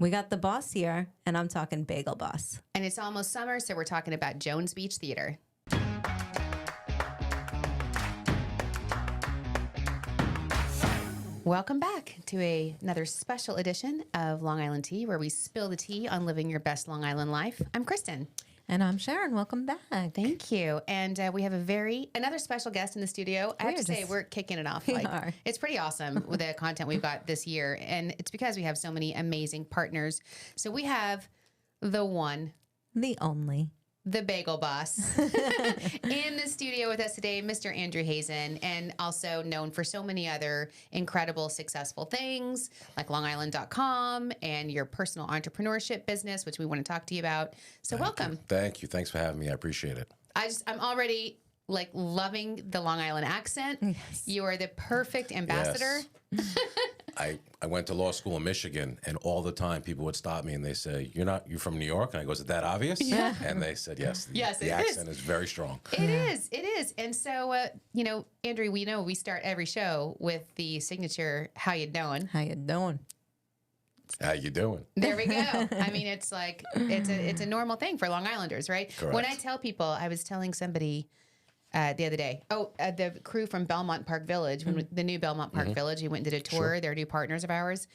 We got the boss here, and I'm talking Bagel Boss. And it's almost summer, so we're talking about Jones Beach Theater. Welcome back to another special edition of Long Island Tea, where we spill the tea on living your best Long Island life. I'm Kristen. And I'm Sharon. Welcome back. Thank you. And we have another special guest in the studio. I have to say, we're kicking it off. We are. It's pretty awesome with the content we've got this year. And it's because we have so many amazing partners. So we have the one, the only, the Bagel Boss in the studio with us today, Mr. Andrew Hazen, and also known for so many other incredible, successful things like longisland.com and your personal entrepreneurship business, which we want to talk to you about. So welcome. Thank you. Thanks for having me. I appreciate it. I'm already like loving the Long Island accent. Yes. You are the perfect ambassador. Yes. I went to law school in Michigan, and all the time people would stop me and they say, "You're from New York?" And I go, "Is it that obvious?" Yeah. And they said, "Yes." Yes, the accent is very strong. It is. And so, Andrew, we start every show with the signature, "How you doing?" How you doing? How you doing? There we go. I mean, it's like, it's a normal thing for Long Islanders, right? Correct. When I tell people, I was telling somebody the other day, the crew from Belmont Park Village, when the new Belmont Park Village, we went and did a tour. Sure. They're new partners of ours,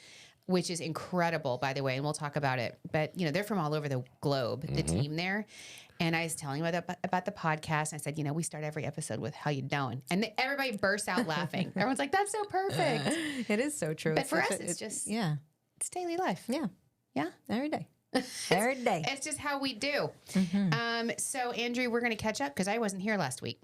which is incredible, by the way, and we'll talk about it. But, they're from all over the globe, the team there. And I was telling them about the podcast. And I said, we start every episode with "How you doing?" And everybody bursts out laughing. Everyone's like, "That's so perfect." It is so true. But for us, it's just, it's daily life. Yeah. Yeah. Every day. Every day. It's just how we do. So, Andrew, we're going to catch up because I wasn't here last week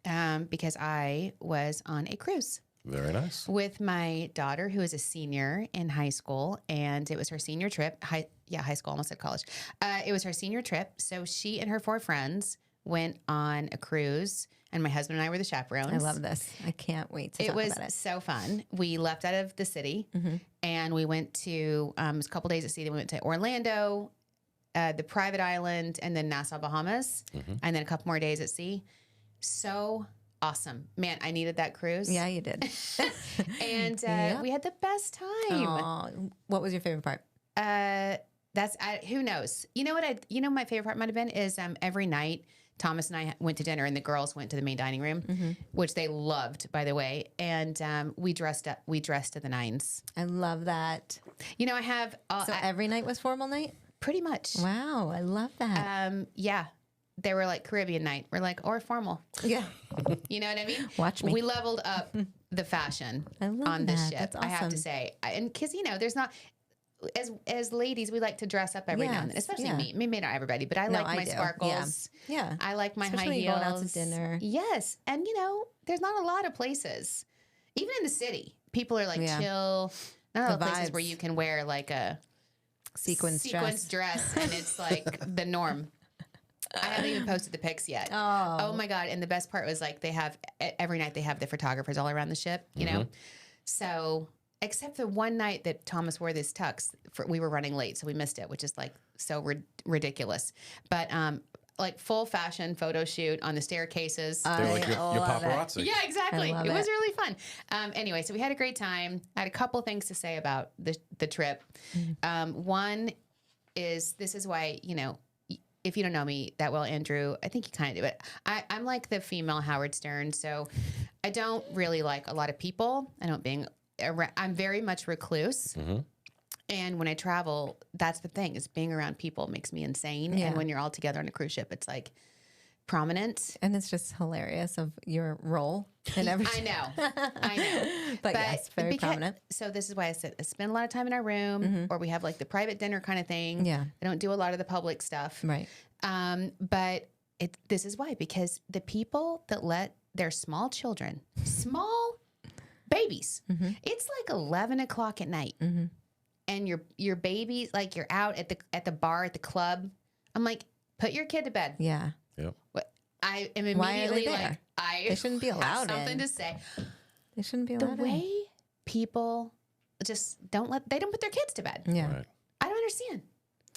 because I was on a cruise Very nice. with my daughter, who is a senior in high school, and it was her senior trip. High school, almost said college. It was her senior trip. So she and her 4 friends went on a cruise, and my husband and I were the chaperones. I love this. I can't wait to talk about it. It was so fun. We left out of the city, and we went to it was a couple days at sea. Then we went to Orlando, the private island, and then Nassau, Bahamas, and then a couple more days at sea. So awesome. Man, I needed that cruise. Yeah, you did. And we had the best time. Aw, what was your favorite part? Who knows? You know what? My favorite part might have been is every night Thomas and I went to dinner, and the girls went to the main dining room, which they loved, by the way. And we dressed up. We dressed to the nines. I love that. I have Every night was formal night? pretty much. Wow, I love that. Yeah. They were like Caribbean night. We're like, or formal. Yeah. You know what I mean? Watch me. We leveled up the fashion I love on this that. ship. That's I have to awesome. say, and because there's not as ladies, we like to dress up every now and then, Yes, especially yeah. me. Maybe not everybody, but I like my do. sparkles. Yeah. I like my Especially high when heels. you're going out to dinner. Yes, and there's not a lot of places, even in the city. People are like Yeah. chill. Not a lot of places vibes. where you can wear like a Sequence dress, and it's like the norm. I haven't even posted the pics yet. Oh my God. And the best part was like every night they have the photographers all around the ship, So except the one night that Thomas wore this tux, we were running late, so we missed it, which is like so ridiculous. But like full fashion photo shoot on the staircases. They're like your love it. paparazzi. Yeah, exactly. I love It was it. really fun. Anyway, so we had a great time. I had a couple things to say about the trip. One is, this is why, if you don't know me that well, Andrew, I think you kind of do it. I'm like the female Howard Stern, so I don't really like a lot of people. I'm very much recluse. And when I travel, that's the thing, is being around people makes me insane. Yeah. And when you're all together on a cruise ship, it's like prominent. And it's just hilarious of your role and everything. I know. But yes, very prominent. So this is why I said I spend a lot of time in our room, or we have like the private dinner kind of thing. Yeah. I don't do a lot of the public stuff. Right. But this is why, because the people that let their small children, small babies, it's like 11 o'clock at night, and your baby, like you're out at the bar, at the club. I'm like, put your kid to bed. Yeah. Yep. I am Why are they immediately there? like, They shouldn't be have allowed something in. to say. They shouldn't be The allowed in. way people just don't put their kids to bed. Yeah. Right. I don't understand.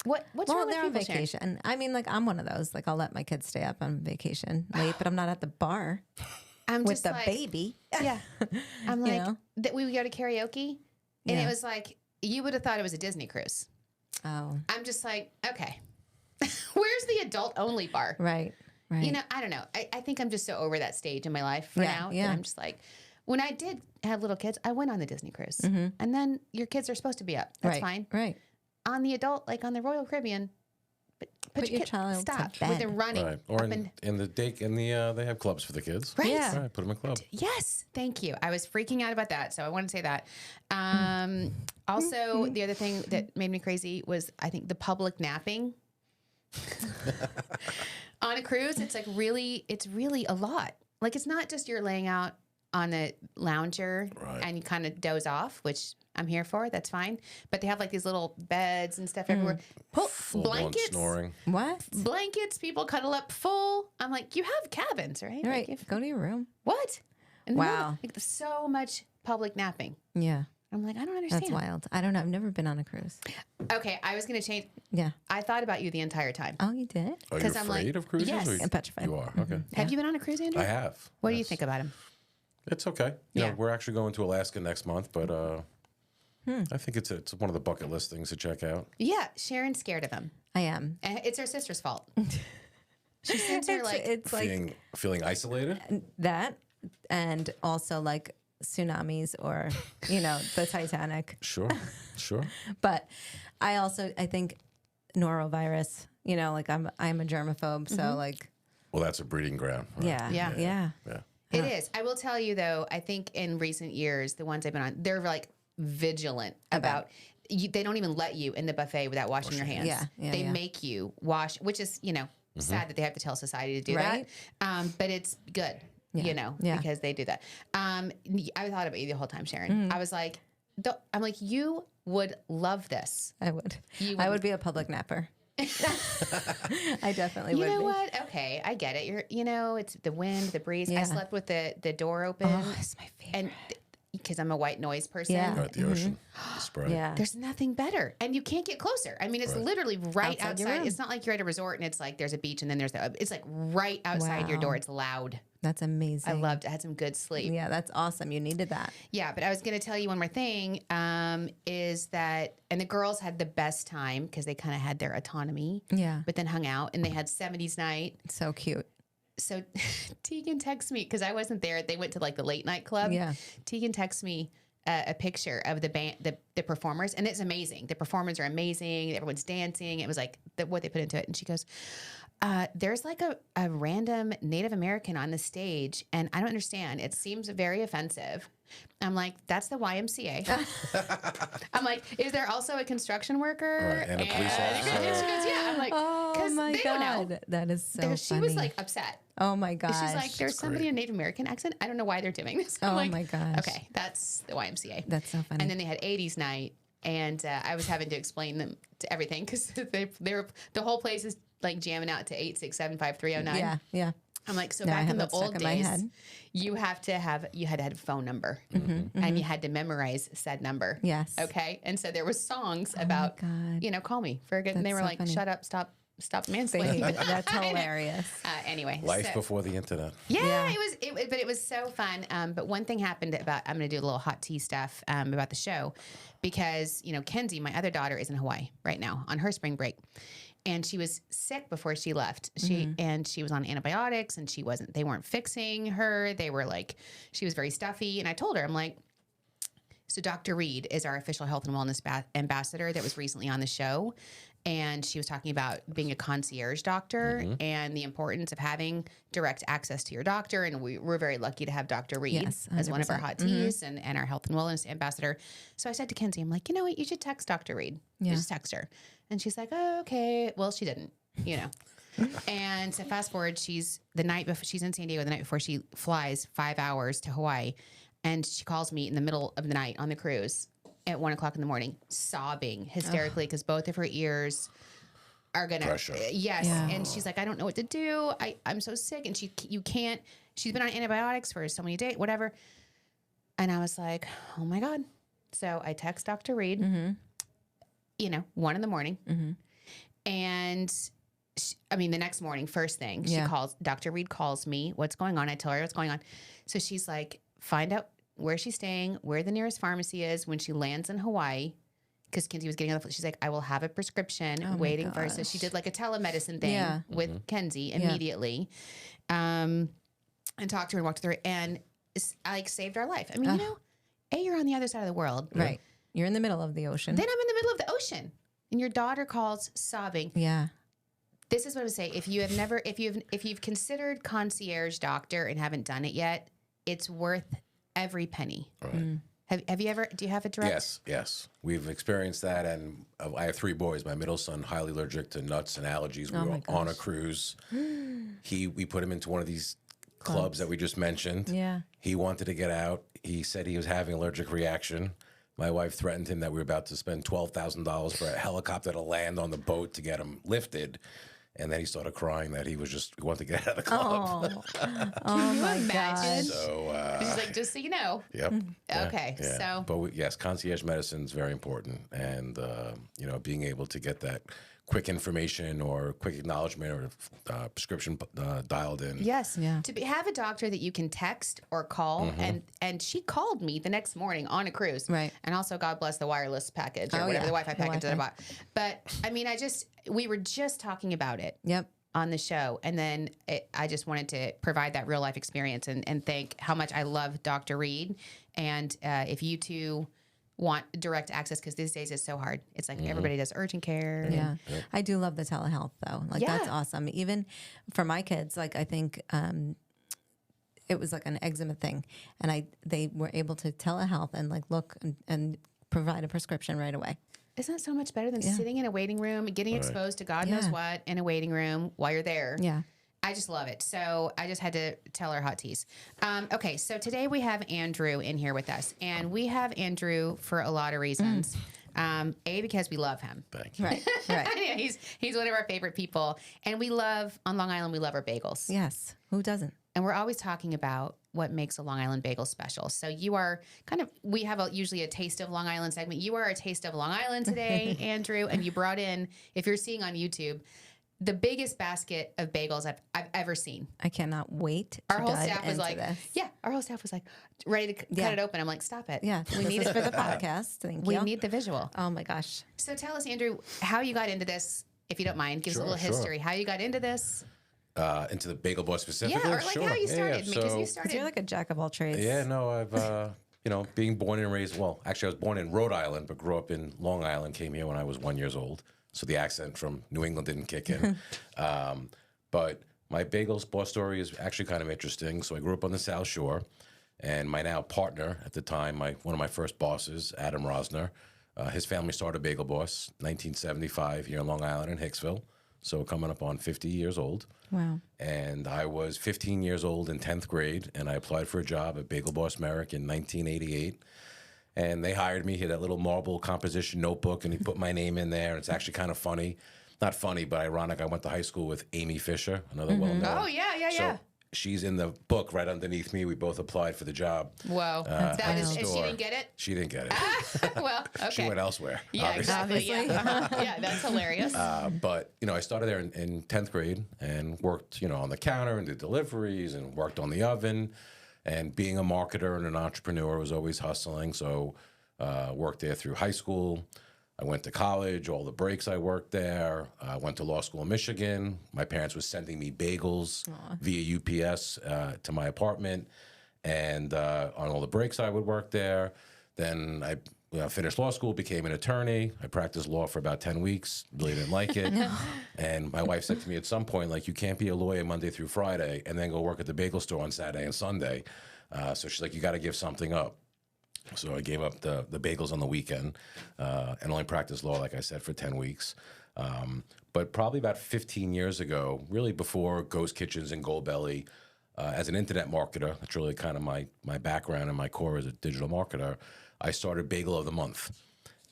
What's Well, wrong with they're on people, Sharon? vacation. I mean, like, I'm one of those. Like, I'll let my kids stay up on vacation late, but I'm not at the bar I'm with just the like, baby. Yeah. I'm You like, know? that we would go to karaoke, and Yeah. it was like, you would have thought it was a Disney cruise. Oh, I'm just like, okay, where's the adult only bar? right. Right. You know, I don't know. I think I'm just so over that stage in my life for now that I'm just like, when I did have little kids, I went on the Disney cruise. And then your kids are supposed to be up. That's fine. Right. On the adult, like on the Royal Caribbean, put your child to stop with bed. them running. Right. Or in the they have clubs for the kids. Right. Yeah. Right, put them in club. Yes, thank you. I was freaking out about that, so I want to say that. Also, the other thing that made me crazy was I think the public napping on a cruise. It's really a lot. Like it's not just you're laying out on a lounger and you kind of doze off, which I'm here for. That's fine. But they have like these little beds and stuff everywhere. Blankets, snoring. What? blankets. People cuddle up full. I'm like, you have cabins, right? Right. Like Go to your room. what? And Wow. like so much public napping. Yeah. I'm like, I don't understand. That's wild. I don't know. I've never been on a cruise. Okay, I was going to change. Yeah. I thought about you the entire time. Oh, you did? Are you 'Cause I'm afraid like, of cruises? yes. or I'm petrified. You are? Okay. Have you been on a cruise, Andrew? I have. What do you think about him? It's okay. You Yeah. know, we're actually going to Alaska next month, but I think it's one of the bucket list things to check out. Yeah, Sharon's scared of him. I am. And it's her sister's fault. She sends her like, it's like Feeling isolated? that, and also like tsunamis or the Titanic. Sure. But I think norovirus. Like I'm a germaphobe, so like Well, that's a breeding ground. Right? yeah. it is. I will tell you though, I think in recent years, the ones I've been on, they're like vigilant about they don't even let you in the buffet without washing your hands. They make you wash, which is, sad that they have to tell society to do Right. that. But it's good, because they do that. I thought about you the whole time, Sharon. I was like, I'm like, you would love this. I would. You I would be a public napper. I definitely would. You know be. what? Okay, I get it. It's the wind, the breeze. I Yeah. slept with the door open. Oh, it's my favorite. And because I'm a white noise person. Yeah. Right, the ocean. The spread. Yeah. There's nothing better. And you can't get closer. I mean, it's literally right Outside your outside. room. It's not like you're at a resort and it's like there's a beach and then it's like right outside your Wow. door. It's loud. That's amazing. I loved it. I had some good sleep. Yeah, that's awesome. You needed that. Yeah, but I was going to tell you one more thing is that, and the girls had the best time because they kind of had their autonomy. Yeah. But then hung out and they had 70s night. So cute. So Tegan texts me because I wasn't there. They went to like the late night club. Yeah. Tegan texts me a picture of the band, the performers, and it's amazing. The performers are amazing. Everyone's dancing. It was like what they put into it. And she goes, there's like a random Native American on the stage, and I don't understand. It seems very offensive. I'm like, that's the YMCA. I'm like, is there also a construction worker? Right, and a police officer. And she goes, yeah. I'm like, Oh my they don't know. God. That is so She funny. was like upset. Oh my gosh. She's like, there's somebody in Native American accent. I don't know why they're doing this. I'm Oh like, my gosh. Okay, that's the YMCA. That's so funny. And then they had 80s night, and I was having to explain them to everything because the whole place is like jamming out to 8675309. Yeah. I'm like, so No, I back have in the that stuck old in my days, head. you had to have a phone number, and you had to memorize said number. Yes. Okay. And so there was songs about, God. call me for a good. And they That's were so like, funny. shut up, stop mansplaining. That's hilarious. Anyway, Life so- before the internet. yeah, but it was so fun. But one thing happened I'm going to do a little hot tea stuff about the show because, Kenzie, my other daughter, is in Hawaii right now on her spring break. And she was sick before she left. And she was on antibiotics and they weren't fixing her. They were like, she was very stuffy. And I told her, I'm like, so Dr. Reed is our official health and wellness ambassador that was recently on the show. And she was talking about being a concierge doctor and the importance of having direct access to your doctor. And we're very lucky to have Dr. Reed Yes, as one of our 100%. hot teas and our health and wellness ambassador. So I said to Kenzie, I'm like, you know what? You should text Dr. Reed. Yeah. You just text her. And she's like, oh, okay. Well, she didn't, And so fast forward, she's in San Diego the night before she flies 5 hours to Hawaii. And she calls me in the middle of the night on the cruise at 1 o'clock in the morning, sobbing hysterically because both of her ears are gonna. Pressure. Yes, Yeah. and she's like, I don't know what to do. I'm so sick, and you can't. She's been on antibiotics for so many days, whatever. And I was like, oh my God. So I text Dr. Reed. 1 in the morning, and. The next morning, first thing, Dr. Reed calls me. What's going on? I tell her what's going on. So she's like, find out where she's staying, where the nearest pharmacy is when she lands in Hawaii. because Kenzie was getting on the phone. She's like, I will have a prescription Oh my waiting for her. So she gosh. did like a telemedicine thing Yeah. with Kenzie immediately, and talked to her and walked through it, and like saved our life. I mean, you know, you're on the other side of the world, Right. You're in the middle of the ocean. then I'm in the middle of the ocean, and your daughter calls sobbing. Yeah. This is what I would say. If you've considered concierge doctor and haven't done it yet, it's worth every penny. Right. Have you ever? Do you have a direct? Yes. We've experienced that, and I have 3 boys. My middle son, highly allergic to nuts and allergies. We were on a cruise. We put him into one of these clubs that we just mentioned. Yeah. He wanted to get out. He said he was having an allergic reaction. My wife threatened him that we were about to spend $12,000 for a helicopter to land on the boat to get him lifted. And then he started crying that he wanted to get out of the club. Oh you my imagine? gosh. So She's like, just so you know. Yep. Okay, so- but yes, concierge medicine is very important, and you know, being able to get that quick information or quick acknowledgement or prescription dialed in. Yes. Yeah. To have a doctor that you can text or call, and she called me the next morning on a cruise. Right. And also, God bless the wireless package or Oh, whatever yeah. the Wi-Fi The package that I Wi-Fi. bought. But I mean, we were just talking about it. Yep. On the show. And then I just wanted to provide that real life experience and thank how much I love Dr. Reed. And if you two want direct access, because these days it's so hard. It's like everybody does urgent care. Yeah. I do love the telehealth though. Like that's Yeah. awesome. Even for my kids, like I think it was like an eczema thing, and they were able to telehealth and like look and provide a prescription right away. Isn't that so much better than sitting in a waiting room, getting exposed to God knows Yeah. what in a waiting room while you're there? Yeah. I just love it. So I just had to tell our hot teas. Okay, so today we have Andrew in here with us, and we have Andrew for a lot of reasons. Because we love him. Thank you. Right. Right. Yeah, he's one of our favorite people, and we love on Long Island. We love our bagels, Yes. Who doesn't? and we're always talking about what makes a Long Island bagel special. So you are we have usually a taste of Long Island segment. You are a taste of Long Island today, Andrew, and you brought in, if you're seeing on YouTube, the biggest basket of bagels I've ever seen. I cannot wait. Our to whole dive staff was into like, this. our whole staff was like ready to cut it open. I'm like, stop it. Yeah, we need it for the podcast. Thank We you. need the visual. Oh my gosh. So tell us, Andrew, how you got into this, if you don't mind. Give us a little history. How you got into this. Into the Bagel Boss specifically? Yeah, or like how you started. Because you Because started. you're like a jack of all trades. Yeah, no, I've, you know, being born and raised, well, actually I was born in Rhode Island, but grew up in Long Island, came here when I was 1 year old. So the accent from New England didn't kick in. But my Bagels Boss story is actually kind of interesting. So I grew up on the South Shore, and my now partner at the time, one of my first bosses, Adam Rosner, his family started Bagel Boss 1975 here in Long Island in Hicksville. So coming up on 50 years old. Wow. And I was 15 years old in 10th grade, and I applied for a job at Bagel Boss Merrick in 1988. And they hired me. He had that little marble composition notebook, and he put my name in there. And it's actually kind of funny. Not funny, but ironic. I went to high school with Amy Fisher, another well-known. Oh, yeah. She's in the book right underneath me. We both applied for the job. Whoa. And she didn't get it? She didn't get it. Well, okay. She went elsewhere. Yeah, obviously. exactly. Yeah. Yeah, that's hilarious. But, you know, I started there in 10th grade and worked, you know, on the counter and did deliveries and worked on the oven. And being a marketer and an entrepreneur was always hustling. So worked there through high school. I went to college, all the breaks I worked there. I went to law school in Michigan. My parents were sending me bagels via UPS to my apartment. And on all the breaks I would work there. Then I finished law school, became an attorney. I practiced law for about 10 weeks, really didn't like it. And my wife said to me at some point, like, you can't be a lawyer Monday through Friday and then go work at the bagel store on Saturday and Sunday. So she's like, you got to give something up. So I gave up the bagels on the weekend and only practiced law, like I said, for 10 weeks. But probably about 15 years ago, really before Ghost Kitchens and Goldbelly, as an internet marketer, that's really kind of my background and my core as a digital marketer, I started Bagel of the Month.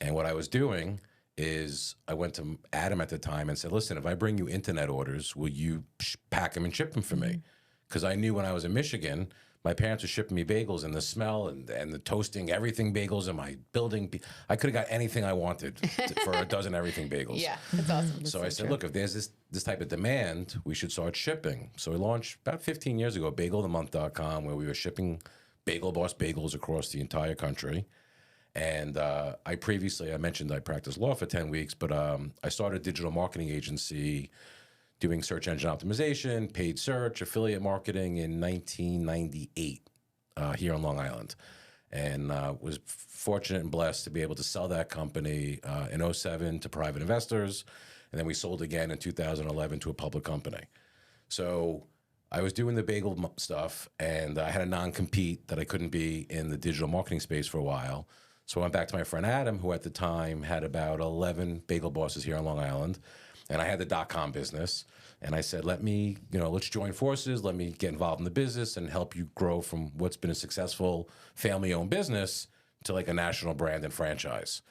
And what I was doing is I went to Adam at the time and said, listen, if I bring you internet orders, will you pack them and ship them for me? Because I knew when I was in Michigan, my parents were shipping me bagels, and the smell and the toasting everything bagels in my building, I could have got anything I wanted for a dozen everything bagels. Yeah, that's awesome. So I said, look, if there's this type of demand, we should start shipping. So we launched about 15 years ago, bagelthemonth.com, where we were shipping Bagel Boss bagels across the entire country. And I mentioned I practiced law for 10 weeks, but I started a digital marketing agency doing search engine optimization, paid search, affiliate marketing in 1998 here on Long Island. And was fortunate and blessed to be able to sell that company in '07 to private investors. And then we sold again in 2011 to a public company. So I was doing the bagel stuff, and I had a non-compete that I couldn't be in the digital marketing space for a while. So I went back to my friend Adam, who at the time had about 11 bagel bosses here on Long Island. And I had the .com business. And I said, let's join forces. Let me get involved in the business and help you grow from what's been a successful family-owned business to like a national brand and franchise.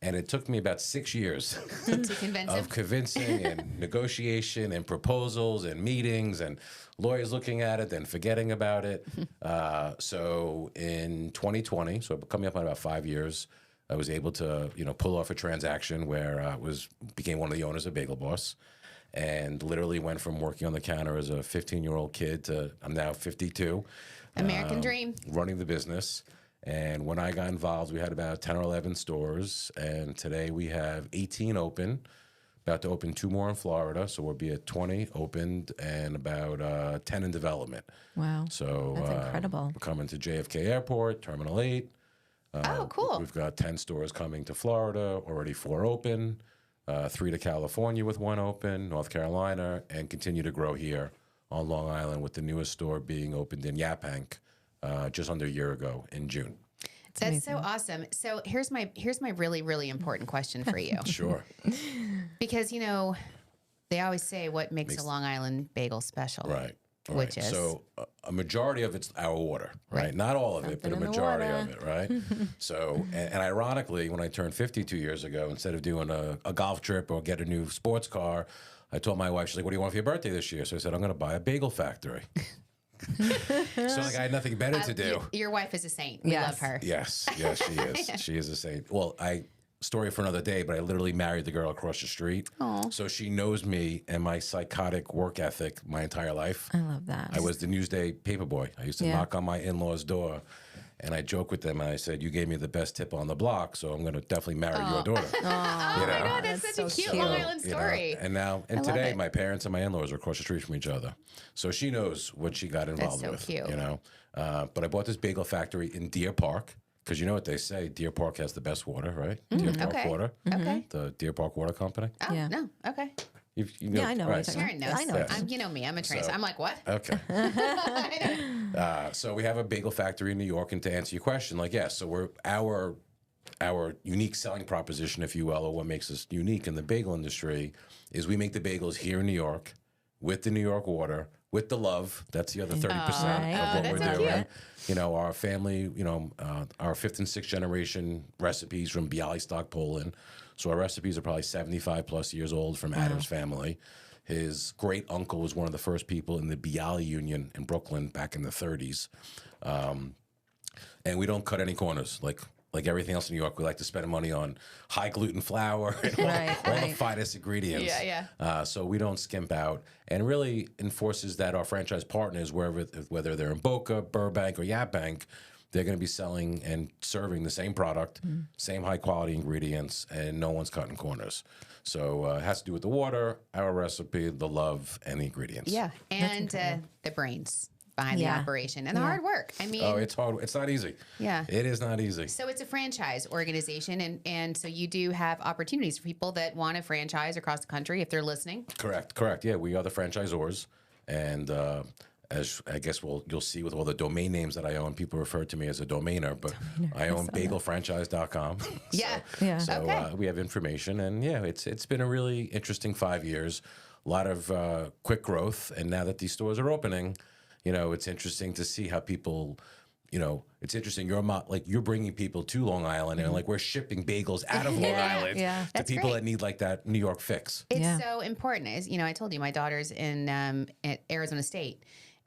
And it took me about 6 years To convince of him. convincing and negotiation and proposals and meetings and lawyers looking at it, then forgetting about it. So in 2020, so coming up on about 5 years, I was able to, pull off a transaction where I became one of the owners of Bagel Boss, and literally went from working on the counter as a 15-year-old kid to I'm now 52. American dream. Running the business. And when I got involved, we had about 10 or 11 stores, and today we have 18 open, about to open 2 more in Florida, so we'll be at 20 opened and about 10 in development. Wow. So That's incredible. We're coming to JFK Airport, Terminal 8. Oh, cool. We've got 10 stores coming to Florida, already 4 open, 3 to California with 1 open, North Carolina, and continue to grow here on Long Island with the newest store being opened in Yaphank just under a year ago in June. That's so awesome. So here's my really, really important question for you. Sure. Because, they always say what makes a Long Island bagel special. Right. Which is? So a majority of it's our water, right? Not all of it, but a in the majority water. of it, right? So, and ironically, when I turned 52 years ago, instead of doing a golf trip or get a new sports car, I told my wife, she's like, what do you want for your birthday this year? So I said, I'm going to buy a bagel factory. So like I had nothing better to do. Your wife is a saint. We Yes. love her. Yes, she is. She is a saint. Well, story for another day, but I literally married the girl across the street. Aw. So she knows me and my psychotic work ethic my entire life. I love that. I was the Newsday paperboy. I used to knock on my in-laws' door, and I joke with them, and I said, you gave me the best tip on the block, so I'm going to definitely marry your daughter. Oh my God, that's such That's a so cute cute. Long Island You know, story. and love today, it. my parents and my in-laws are across the street from each other. So she knows what she got involved so with. cute. But I bought this bagel factory in Deer Park, because you know what they say, Deer Park has the best water, right? Deer Park okay. Water. Okay. The Deer Park Water Company. Oh, Yeah. no. Okay. You know, Yeah, I know what you're Sharon talking knows. I know. Yes. You know me. I'm a tracer. So- I'm like, what? Okay. So we have a bagel factory in New York, and to answer your question, so we're our unique selling proposition, if you will, or what makes us unique in the bagel industry, is we make the bagels here in New York with the New York water, with the love. That's the other 30% of what that's we're so doing. cute. Our family, our 5th and 6th generation recipes from Bialystok, Poland. So our recipes are probably 75 plus years old from Adam's family. His great uncle was one of the first people in the Bialy Union in Brooklyn back in the 30s. And we don't cut any corners. Like everything else in New York, we like to spend money on high gluten flour and all the finest ingredients. Yeah. So we don't skimp out, and really enforces that our franchise partners, whether they're in Boca, Burbank, or Yaphank, they're going to be selling and serving the same product, same high quality ingredients, and no one's cutting corners. So it has to do with the water, our recipe, the love, and the ingredients. Yeah. And the brains behind the Yeah. operation and the hard work. I mean, Oh, it's hard. It's not easy. Yeah. It is not easy. so it's a franchise organization, and so you do have opportunities for people that want to franchise across the country if they're listening. Correct. Yeah, we are the franchisors, and as I guess you'll see with all the domain names that I own, people refer to me as a domainer, but I own bagelfranchise.com. Yeah. Yeah. So Okay. we have information, and it's been a really interesting 5 years. A lot of quick growth, and now that these stores are opening, it's interesting to see how people. It's interesting. You're bringing people to Long Island, and we're shipping bagels out of Long Island Yeah. to That's people great. that need like that New York fix. It's Yeah. so important. As I told you, my daughter's in at Arizona State,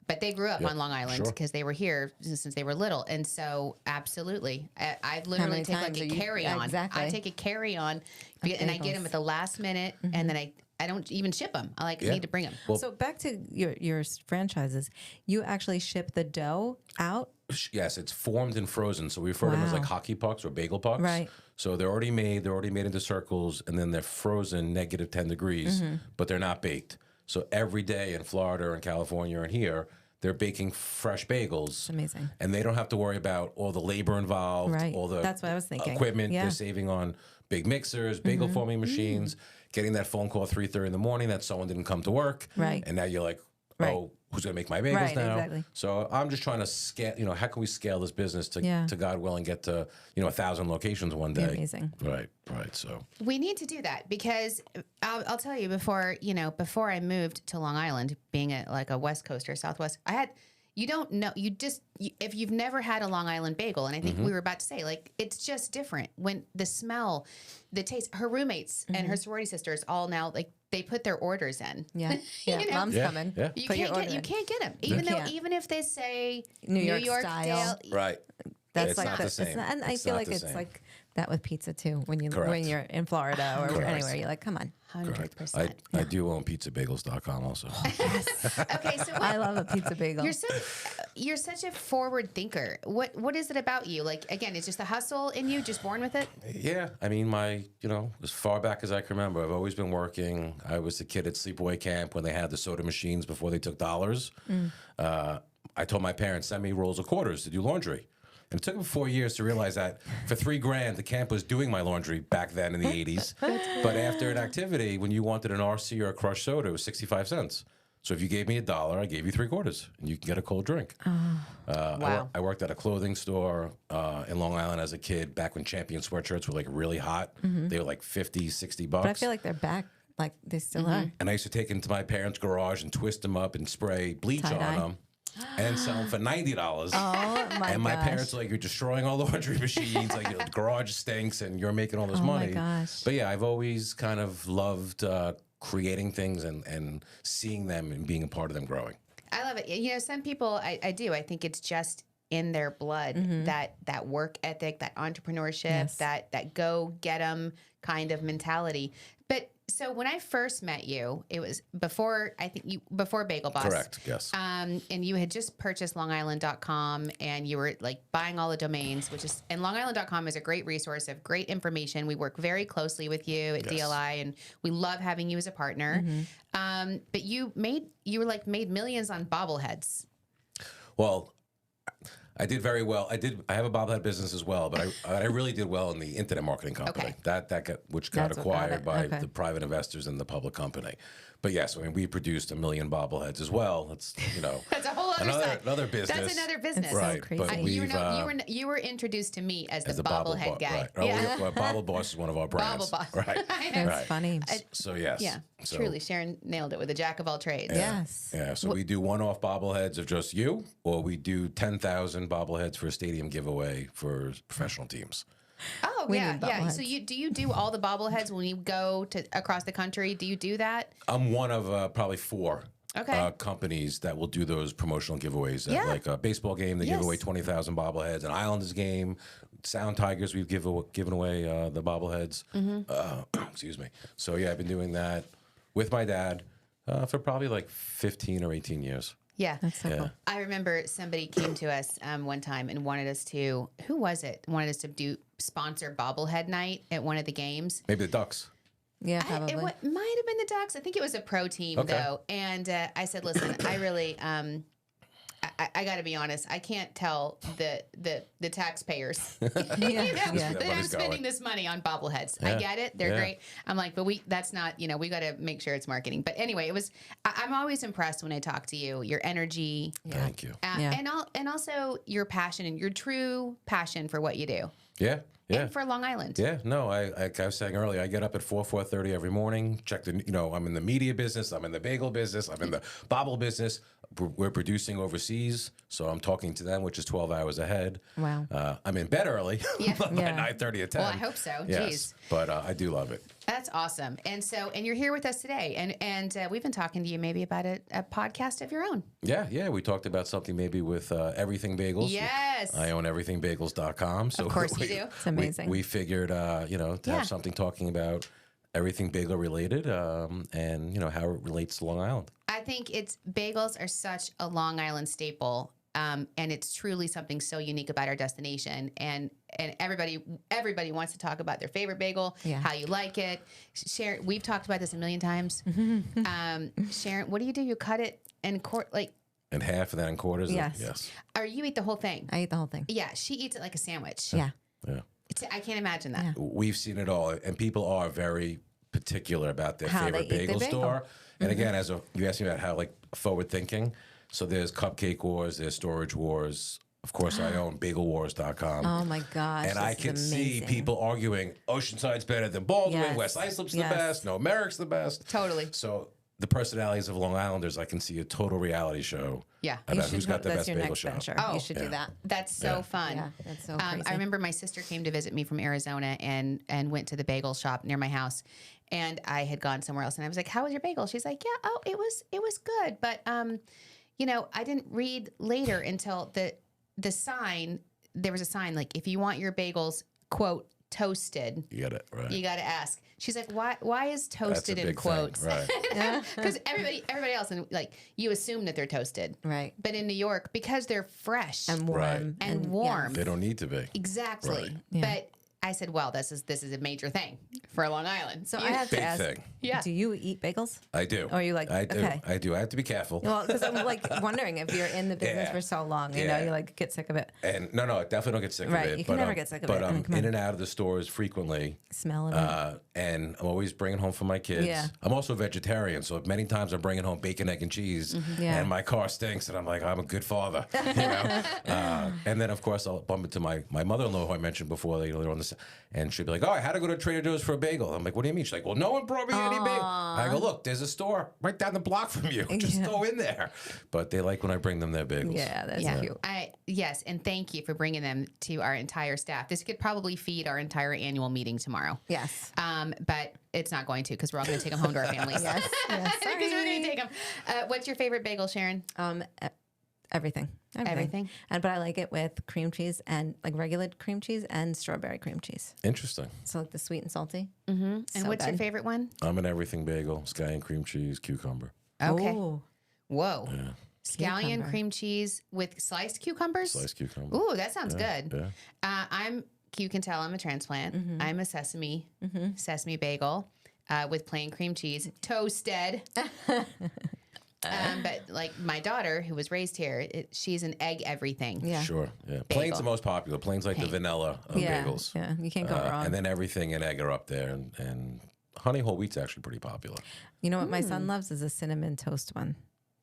but they grew up on Long Island sure. because they were here since they were little. And so, absolutely, I literally many take like times a are you- carry-on. Exactly. I take a carry-on, and I get them at the last minute, and then I don't even ship them. I need to bring them. Well- So back to your franchises, you actually ship the dough out Yes, it's formed and frozen. So we refer to them as like Wow. hockey pucks or bagel pucks. Right. So they're already made. They're already made into circles, and then they're frozen negative 10 degrees, but they're not baked. So every day in Florida and California and here, they're baking fresh bagels. Amazing. And they don't have to worry about all the labor involved, Right. all the That's what I was thinking. equipment. Yeah. They're saving on big mixers, bagel forming machines, getting that phone call at 3:30 in the morning that someone didn't come to work. Right. And now you're like, Right. oh, who's going to make my bagels Right, now? exactly. So I'm just trying to scale, how can we scale this business to, Yeah. to God willing, get to, 1,000 locations one day. Amazing. Right. So We need to do that because I'll tell you before I moved to Long Island, being like a West Coaster, Southwest, you don't know, if you've never had a Long Island bagel, and I think we were about to say, like, it's just different when the smell, the taste, her roommates and her sorority sisters all now, like, they put their orders in. Yeah. Yeah. You know? Mom's Yeah, coming. yeah. You Put your can't order get in. them, can't. even if they say New York style. right. That's It's like not the same. and I It's feel not like the it's same. like that with pizza too. When Correct. you're in Florida or Correct. anywhere, you're like, come on. 100%. I do own pizzabagels.com also. Okay, so I love a pizza bagel. you're such a forward thinker. What is it about you? Like, again, it's just the hustle in you, just born with it? Yeah, I mean, as far back as I can remember, I've always been working. I was a kid at sleepaway camp when they had the soda machines before they took dollars. I told my parents, send me rolls of quarters to do laundry. And it took them 4 years to realize that for $3,000, the camp was doing my laundry back then in the 80s. But after an activity, when you wanted an RC or a crushed soda, it was 65 cents. So if you gave me $1, I gave you 3/4, and you can get a cold drink. Wow. I worked at a clothing store in Long Island as a kid back when Champion sweatshirts were like really hot. They were like $50, $60. But I feel like they're back. Like they still are. And I used to take them to my parents' garage and twist them up and spray bleach Tie-dye. on them and sell them for $90. Oh my And my gosh. parents were like, you're destroying all the laundry machines. Like, the garage stinks and you're making all this Oh my money. gosh. But yeah, I've always kind of loved creating things and seeing them and being a part of them growing. I love it. Some people, I do. I think it's just in their blood, that work ethic, that entrepreneurship, Yes. that go get 'em kind of mentality. But so when I first met you, it was before Bagel Boss. Correct, yes. And you had just purchased longisland.com and you were like buying all the domains, and longisland.com is a great resource of great information. We work very closely with you at Yes. DLI and we love having you as a partner. But you made millions on bobbleheads. Well, I did very well. I have a bobblehead business as well, but I really did well in the internet marketing company. Okay. That got That's what got acquired it. by Okay. the private investors in the public company. But yes, I mean, we produced 1 million bobbleheads as well. That's That's a whole other side. another business. That's another business. It's so Right, crazy. but You we've you were introduced to me as the Bobble bobblehead guy. Right. Oh, Yeah. Bagel Boss is one of our brands. Bobble Boss. Right. I know. That's Right. funny. So yes. Yeah, So, truly, Sharon nailed it with a jack of all trades. Yes. Yeah. So we do one-off bobbleheads of just you, or we do 10,000 bobbleheads for a stadium giveaway for professional teams. Oh, We yeah, need yeah. So bobbleheads. do you do all the bobbleheads when you go to across the country? Do you do that? I'm one of probably 4 Okay. companies that will do those promotional giveaways. Yeah. At like a baseball game, they give Yes. away 20,000 bobbleheads. An Islanders game, Sound Tigers, we've given away the bobbleheads. Excuse me. So yeah, I've been doing that with my dad for probably like 15 or 18 years. Yeah. That's so cool. I remember somebody came to us one time and wanted us to, who was it? Wanted us to sponsor bobblehead night at one of the games. Maybe the Ducks. Yeah, It probably. might have been the Ducks. I think it was a pro team Okay. though. And I said, listen, I really, I got to be honest. I can't tell the taxpayers Yeah, that I'm money's spending going. this money on bobbleheads. I Yeah, get it; they're yeah. great. I'm like, but that's not. We got to make sure it's marketing. But anyway, it was. I'm always impressed when I talk to you. Your energy, Thank you. Yeah. and also your passion and your true passion for what you do, Yeah. Yeah. and for Long Island. Yeah, no, like I was saying earlier, I get up at 4:30 every morning, check I'm in the media business, I'm in the bagel business, I'm in the bobble business. We're producing overseas, so I'm talking to them, which is 12 hours ahead. Wow. I'm in bed early Yeah. by Yeah. 9:30 or 10. Well, I hope so. Yes, Jeez. but I do love it. That's awesome. And you're here with us today, and we've been talking to you maybe about a podcast of your own. Yeah, we talked about something maybe with Everything Bagels. Yes. I own everythingbagels.com. So Of course you do. It's amazing. We figured, to Yeah. have something talking about everything bagel related, and how it relates to Long Island. I think bagels are such a Long Island staple. and it's truly something so unique about our destination. And everybody wants to talk about their favorite bagel, how you like it. Sharon, we've talked about this a million times. Sharon, what do? You cut it and in half and then in quarters. Yes. Or you eat the whole thing? I eat the whole thing. Yeah, she eats it like a sandwich. Yeah. I can't imagine that. Yeah. We've seen it all, and people are very particular about their How favorite they eat their bagel bagel. store. And again, you asked me about how forward thinking. So there's Cupcake Wars, there's Storage Wars. Of course, I own BagelWars.com. Oh my gosh. And I can see people arguing Oceanside's better than Baldwin, Yes. West Islip's the Yes. best, No Merrick's the best. Totally. So the personalities of Long Islanders, I can see a total reality show Yeah. about who's got the That's best your bagel next shop. venture. Oh, You should do that. That's so fun. Yeah, that's so crazy. I remember my sister came to visit me from Arizona and went to the bagel shop near my house, and I had gone somewhere else, and I was like, "How was your bagel?" She's like, "Yeah, it was good, but I didn't read later until the sign. There was a sign like, if you want your bagels, quote, toasted, You get it, right? you got to ask." She's like, "Why is That's a toasted in big quotes?" thing, right? Because everybody else, and you assume that they're toasted, Right. But in New York, because they're fresh And warm. Right. and warm, They don't need to be. exactly. Right. Yeah. But I said, "Well, this is a major thing for Long Island." So I have to Big ask, thing. Yeah. do you eat bagels? I do. Or are you like, I do. okay. I do. I have to be careful. Well, because I'm wondering if you're in the business Yeah. for so long, Yeah. you get sick of it. And no, I definitely don't get sick Right, of it. you can never get sick of but it. I I'm mean, come in on. and out of the stores frequently. Smelling it. And I'm always bringing home for my kids. Yeah. I'm also a vegetarian, so many times I'm bringing home bacon, egg, and cheese, Yeah. and my car stinks, and I'm like, I'm a good father, And then, of course, I'll bump into my mother-in-law, who I mentioned before, later on this, and she'll be like, "Oh, I had to go to Trader Joe's for a bagel." I'm like, "What do you mean?" She's like, "Well, no one brought me any bagel." I go, "Look, there's a store right down the block from you. Just go in there." But they like when I bring them their bagels. Yeah, that's Yeah, cute. yes, and thank you for bringing them to our entire staff. This could probably feed our entire annual meeting tomorrow. Yes. But it's not going to, because we're all going to take them home to our families. Yes. Because we're going Sorry. to take them. What's your favorite bagel, Sharon? Everything. Everything? But I like it with cream cheese and regular cream cheese and strawberry cream cheese. Interesting. So the sweet and salty. And what's your good. favorite one? I'm an everything bagel, scallion cream cheese, cucumber. Okay. Ooh. Whoa. Yeah. Scallion Cucumber. cream cheese with sliced cucumbers? Sliced cucumber. Ooh, that sounds good. Yeah. You can tell I'm a transplant. I'm a sesame bagel with plain cream cheese, toasted. But my daughter, who was raised here, she's an egg everything. Yeah. Sure. Yeah. Plain's the most popular. Plain's like the vanilla of Yeah. bagels. Yeah. You can't go wrong. And then everything and egg are up there. And honey whole wheat's actually pretty popular. You know what my son loves is a cinnamon toast one.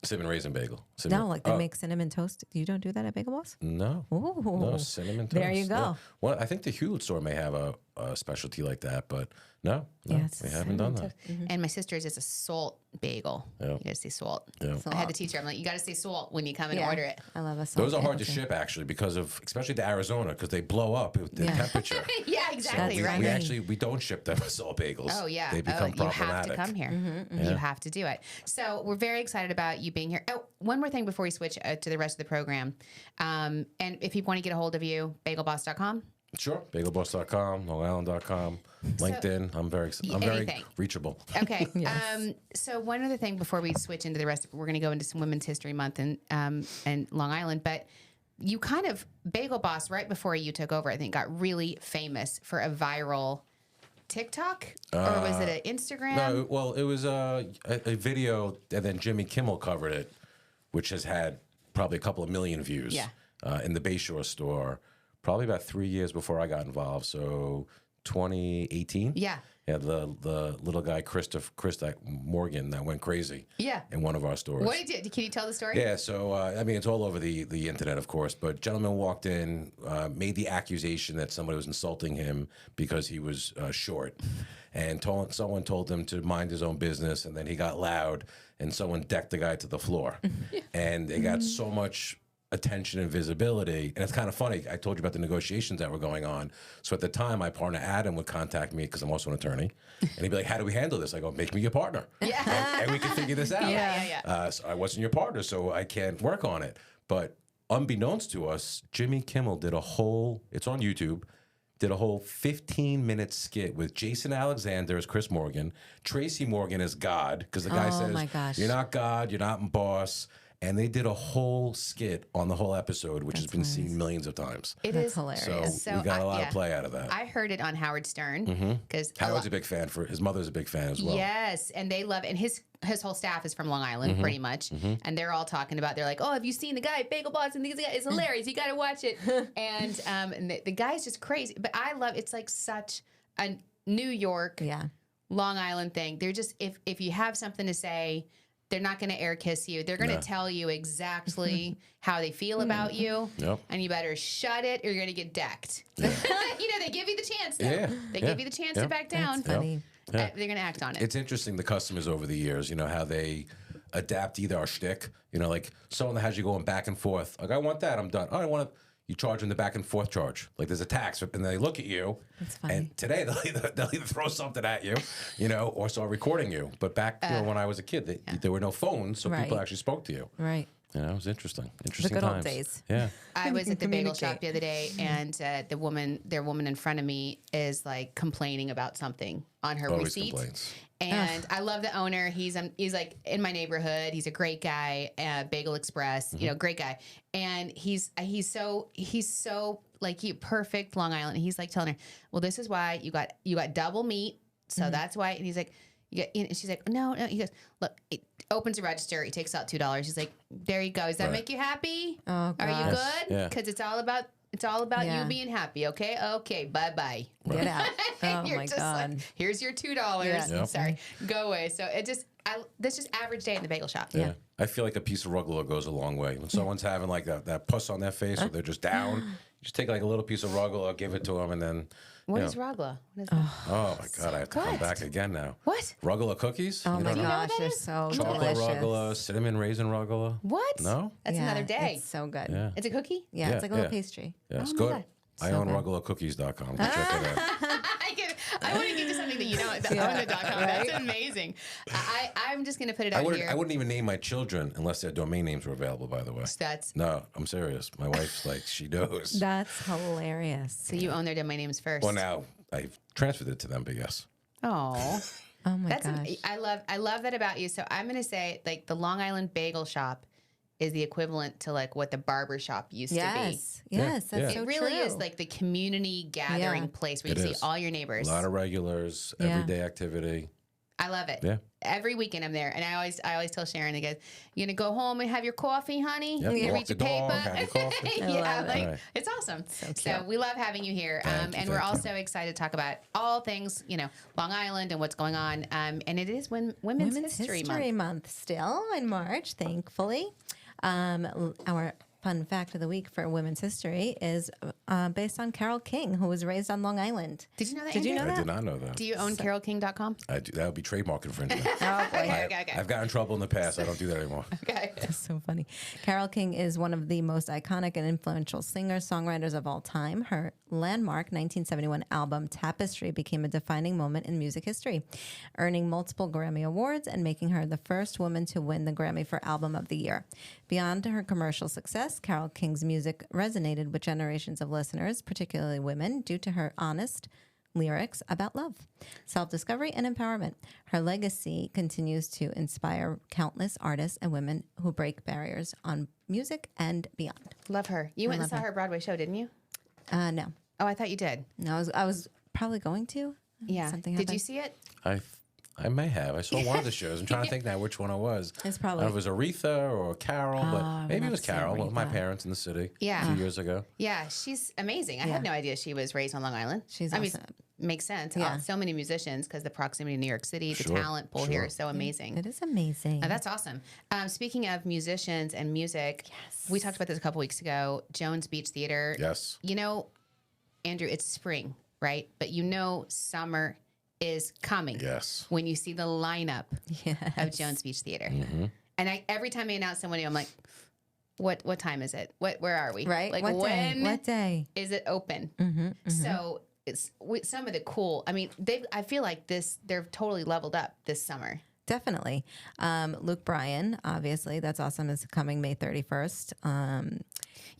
Cinnamon raisin bagel. No, they make cinnamon toast. You don't do that at Bagel Boss? No. Ooh. No, cinnamon toast. There you go. Yeah. Well, I think the Hewlett store may have a specialty like that, but no, Yes, we haven't done that. And my sister's is a salt bagel. Yeah. You got to say salt. Yeah. I had to teach her. I'm like, you got to say salt when you come and order it. I love a salt Those are hard to bagel, too. ship actually because of, especially to Arizona, because they blow up with the temperature. Yeah, exactly. we, right. we don't ship them as salt bagels. Oh yeah, They become you have problematic. to come here. Yeah. You have to do it. So we're very excited about you being here. Oh, one more thing before we switch to the rest of the program. And if you want to get a hold of you, bagelboss.com. Sure. BagelBoss.com, LongIsland.com, LinkedIn. I'm very Anything. reachable. Okay. So one other thing before we switch into the rest, we're going to go into some Women's History Month and Long Island, but you kind of Bagel Boss right before you took over, I think, got really famous for a viral TikTok or was it an Instagram? No, well, it was a video, and then Jimmy Kimmel covered it, which has had probably a couple of million views. Yeah. In the Bayshore store, probably about 3 years before I got involved. So 2018. Yeah. Yeah, the little guy Chris Morgan that went crazy. Yeah. In one of our stores. What did you? Can you tell the story? Yeah, so I mean, it's all over the internet, of course. But gentleman walked in, made the accusation that somebody was insulting him because he was short, and someone told him to mind his own business. And then he got loud, and someone decked the guy to the floor, and they got so much attention and visibility. And it's kind of funny. I told you about the negotiations that were going on. So at the time, my partner Adam would contact me because I'm also an attorney, and he'd be like, "How do we handle this?" I go, "Make me your partner, and we can figure this out." So I wasn't your partner, so I can't work on it. But unbeknownst to us, Jimmy Kimmel did it's on YouTube, did a whole 15-minute skit with Jason Alexander as Chris Morgan, Tracy Morgan as God, because the guy Oh, says, my gosh. "You're not God, you're not boss." and they did a whole skit on the whole episode, which has been seen millions of times. That's hilarious. So we got a lot of play out of that. I heard it on Howard Stern because Howard's a big fan his mother's a big fan as well. Yes, and they love it. And his whole staff is from Long Island, pretty much. And they're all talking about. They're like, "Oh, have you seen the guy at Bagel Boss? And these guys, it's hilarious. You got to watch it." And the guy's just crazy. But I love it's like such a New York, Long Island thing. They're just if you have something to say. They're not going to air kiss you. They're going to tell you exactly how they feel about you. Yep. And you better shut it or you're going to get decked. Yeah. They give you the chance, though. Yeah. They give you the chance to back down. That's funny. They're going to act on it. It's interesting, the customers over the years, how they adapt either our shtick, like someone that has you going back and forth. Like, I want that, I'm done. Oh, I want to. You charge them the back and forth charge. Like there's a tax, and they look at you. That's funny. And today they'll either throw something at you, or start recording you. But back when I was a kid, there were no phones, so people actually spoke to you. Right. It was interesting. The good times. old days. Yeah. I was at the bagel shop the other day, and their woman in front of me is like complaining about something on her Always receipt. complaints. And I love the owner. He's like in my neighborhood. He's a great guy. Bagel Express, great guy. And he's so like perfect Long Island. And he's like telling her, well, this is why you got double meat. So that's why. And he's like, and she's like, no. He goes, look, it opens a register. He takes out $2. He's like, there you go. Does that make you happy? Oh, Are you gosh. good? Because it's all about you being happy. Okay, bye bye. Get out. Oh You're my just God. like, here's your $2. Yeah. Yep. Sorry, go away. So that's just average day in the bagel shop. Yeah. I feel like a piece of rugula goes a long way. When someone's having like that pus on their face or they're just down, you just take like a little piece of rugula, give it to them, and then. What is rugla? What is Oh my God, I have to come back again now. What? Rugula cookies? Oh my know? gosh, that they're is? so Chocolate delicious. rugula, cinnamon raisin rugula. What? No? That's another day. It's so good. Yeah. It's a cookie? Yeah, it's like a little pastry. Yes, Oh my good. God. I own rugulacookies.com. Go check it out. I want to give you something that you know at the owner.com. That's amazing. I'm just going to put it out here. I wouldn't even name my children unless their domain names were available, by the way. No, I'm serious. My wife's like, she knows. That's hilarious. So you own their domain names first. Well, now I've transferred it to them, but yes. Oh. Oh my gosh. I love that about you. So I'm going to say like the Long Island Bagel Shop is the equivalent to like what the barber shop used to be. Yes, Yeah. that's so It really true. is like the community gathering place where It you is. see all your neighbors. A lot of regulars, Yeah. everyday activity. I love it. Yeah. Every weekend I'm there, and I always tell Sharon, I go, "You gonna go home and have your coffee, honey? Yep. You gonna Walk read your the dog, paper?" have your coffee. Yeah, love it. like Right. it's awesome. So cute. we love having you here, Thank you, and we're thank also excited to talk about all things Long Island and what's going on. And it is Women's History Month. Still in March, thankfully. Our fun fact of the week for Women's History is based on Carole King, who was raised on Long Island. Did you know that? Did you Andrew? know I that? did not know that. Do you own CaroleKing.com? I do. That would be trademark infringement. Oh, boy. Okay. I've gotten in trouble in the past. I don't do that anymore. Okay. That's so funny. Carole King is one of the most iconic and influential singer-songwriters of all time. Her landmark 1971 album Tapestry became a defining moment in music history, earning multiple Grammy Awards and making her the first woman to win the Grammy for Album of the Year. Beyond her commercial success, Carole King's music resonated with generations of listeners, particularly women, due to her honest lyrics about love, self-discovery, and empowerment. Her legacy continues to inspire countless artists and women who break barriers on music and beyond. Love her. You went and saw her Broadway show, didn't you? No. Oh, I thought you did. No, I was probably going to. Yeah. Something Did happened. you see it? I may have. I saw one of the shows. I'm trying to think now which one it was. It's I probably- don't know if it was Aretha or Carol, but maybe it was not seen Carol. Well, my Aretha. parents in the city Yeah. a few years ago. Yeah, she's amazing. I had no idea she was raised on Long Island. She's I mean, awesome. makes sense. Yeah. So many musicians because the proximity to New York City, the Sure, talent pool here is so amazing. It is amazing. That's awesome. Speaking of musicians and music, we talked about this a couple weeks ago. Jones Beach Theater. Yes. Andrew, it's spring, right? But summer is coming. Yes. When you see the lineup of Jones Beach Theater. And every time they announce someone new, I'm like, what time is it? Where are we? right? Like What day? when What day? is it open? So it's with some of the cool. I mean, I feel like they're totally leveled up this summer. Definitely. Luke Bryan, obviously, that's awesome, is coming May 31st.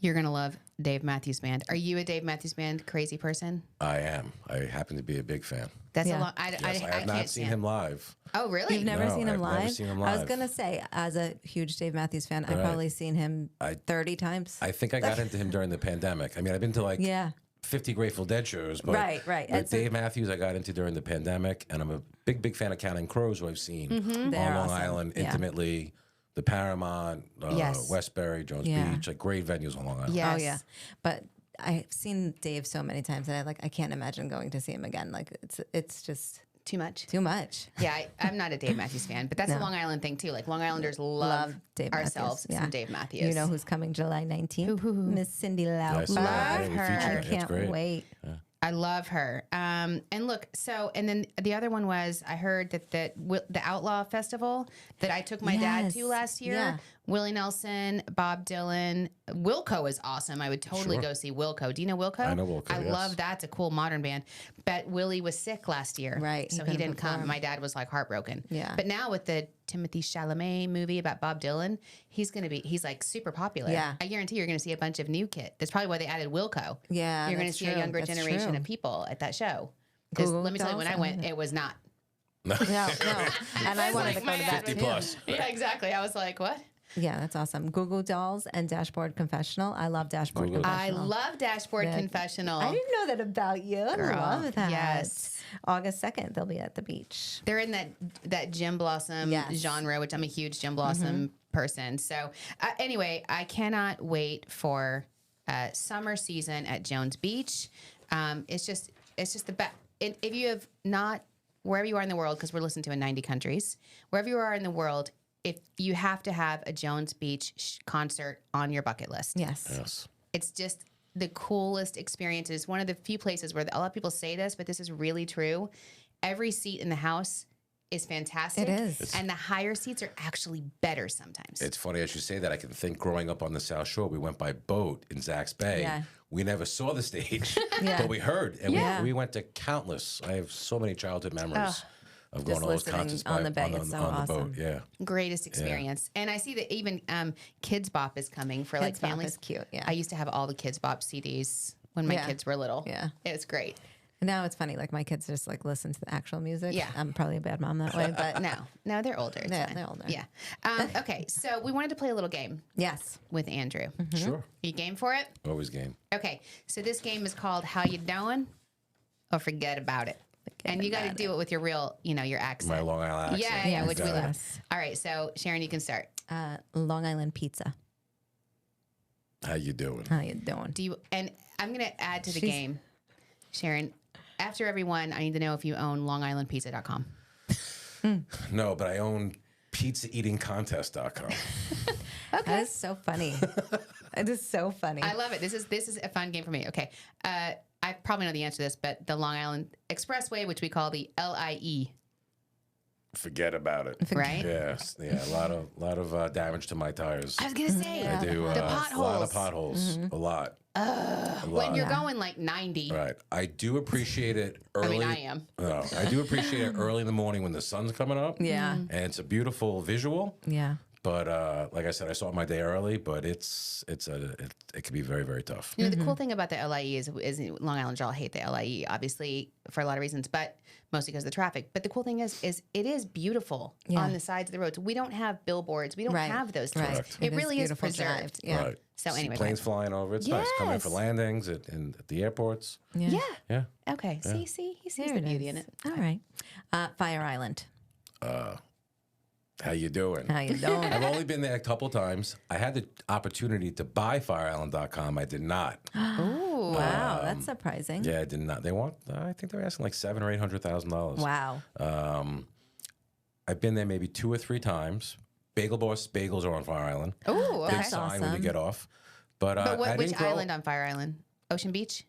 You're going to love Dave Matthews Band. Are you a Dave Matthews Band crazy person? I am. I happen to be a big fan. That's Yeah. a long. Yes, I have can't not seen stand. him live. Oh, really? You've never No, seen him I've never live? seen him I was live. going to say, as a huge Dave Matthews fan, I've Right. probably seen him 30 times. I think I got into him during the pandemic. I mean, I've been to like Yeah. 50 Grateful Dead shows, but, Right. but It's Dave Matthews I got into during the pandemic, and I'm a big fan of Counting Crows, who I've seen on They're Long awesome. Island Yeah. intimately, the Paramount, Yes. Westbury, Jones Yeah. Beach, like great venues on Long Island. Yes. Oh, yeah. But I've seen Dave so many times that I can't imagine going to see him again. Like, it's just Too much. too much. Yeah, I'm not a Dave Matthews fan, but that's a Long Island thing too. Like Long Islanders love Dave ourselves Matthews. some Dave Matthews. You know who's coming July 19th? Miss Cindy I Lauper. saw that. Love We her. featured I it. It's can't great. wait. I love her. And look, so and then the other one was I heard that the Outlaw Festival that I took my dad to Yes. last year. Yeah. Willie Nelson, Bob Dylan, Wilco is awesome. I would totally Sure. go see Wilco. Do you know Wilco? I know Wilco, I yes. love that. It's a cool modern band. But Willie was sick last year, Right, he So he couldn't didn't come. perform. My dad was like heartbroken. Yeah. But now with the Timothée Chalamet movie about Bob Dylan, he's like super popular. Yeah. I guarantee you're going to see a bunch of new kid. That's probably why they added Wilco. Yeah, You're going to that's see a true. younger That's generation true. of people at that show. Because Google let me tell you, when Dolls, I went, it was not. No. And I wanted to go to that 50 too. plus. Yeah, exactly. I was like, what? Yeah, that's awesome. Google Dolls and Dashboard Confessional. I love Dashboard Google. I Confessional. love Dashboard Yeah. Confessional. I didn't know that about you. I Girl, love that. yes. August 2nd, they'll be at the beach. They're in that Jim Blossom Yes. genre, which I'm a huge Jim Blossom person. So anyway, I cannot wait for summer season at Jones Beach. It's just the best. If you have not, wherever you are in the world, because we're listened to in 90 countries, wherever you are in the world, if you have to have a Jones Beach concert on your bucket list. Yes. Yes. It's just the coolest experiences. One of the few places where a lot of people say this, but this is really true. Every seat in the house is fantastic. It is. And the higher seats are actually better sometimes. It's funny as you say that. I can think growing up on the South Shore, we went by boat in Zack's Bay. Yeah. We never saw the stage, Yeah. but we heard. And Yeah. we went to countless. I have so many childhood memories of going Just to those listening concerts on the bay. on It's so on the awesome. boat. Yeah. Greatest experience. And I see that even Kids Bop is coming for like Kids Bop families. is cute, yeah. I used to have all the Kids Bop CDs when my Yeah. kids were little. Yeah. It's great. And now it's funny. Like my kids just like listen to the actual music. Yeah. I'm probably a bad mom that way, but No, they're older. It's Yeah, fine. they're older. Yeah. Okay, so we wanted to play a little game yes. with Andrew. Sure. You game for it? Always game. Okay, so this game is called How You Doing or Forget About It. And you got to do it with your real, your accent. My Long Island accent. Yeah, Yes. which we Got it. love. All right, so Sharon, you can start. Long Island pizza. How you doing? How you doing? Do you? And I'm going to add to the She's- game, Sharon. After everyone, I need to know if you own LongIslandPizza.com. No, but I own pizzaeatingcontest.com. That is so funny. It is so funny. I love it. This is a fun game for me. Okay, I probably know the answer to this, but the Long Island Expressway, which we call the LIE, Forget about it. right? Yes. Yeah. A lot of damage to my tires. I was gonna say I do the a lot potholes. of potholes. A lot. A When lot. you're going like 90. Right. I do appreciate it early. I am. No, I do appreciate it early in the morning when the sun's coming up. Yeah. And it's a beautiful visual. yeah. But like I said, I saw my day early, but it can be very, very tough. You know, the cool thing about the LIE is Long Island y'all hate the LIE, obviously, for a lot of reasons, but mostly because of the traffic. But the cool thing is it is beautiful Yeah. on the sides of the roads. We don't have billboards. We don't Right. have those things. Right. It really is beautiful preserved. drive. Yeah. Right. So See anyway, planes flying over. It's nice. Coming in for Yes. landings at the airports. Yeah. Yeah. Yeah. Okay. See, he sees There the it beauty is. in it. All right. Fire Island. How you doing? How you doing? I've only been there a couple times. I had the opportunity to buy FireIsland.com. I did not. Ooh. Wow, that's surprising. Yeah, I did not. They want. I think they're asking like $700,000 or $800,000. Wow. I've been there maybe 2 or 3 times. Bagel Boss bagels are on Fire Island. Ooh. Okay. Big That's sign when you awesome. get off. But, But I which didn't grow, island on Fire Island? Ocean Beach?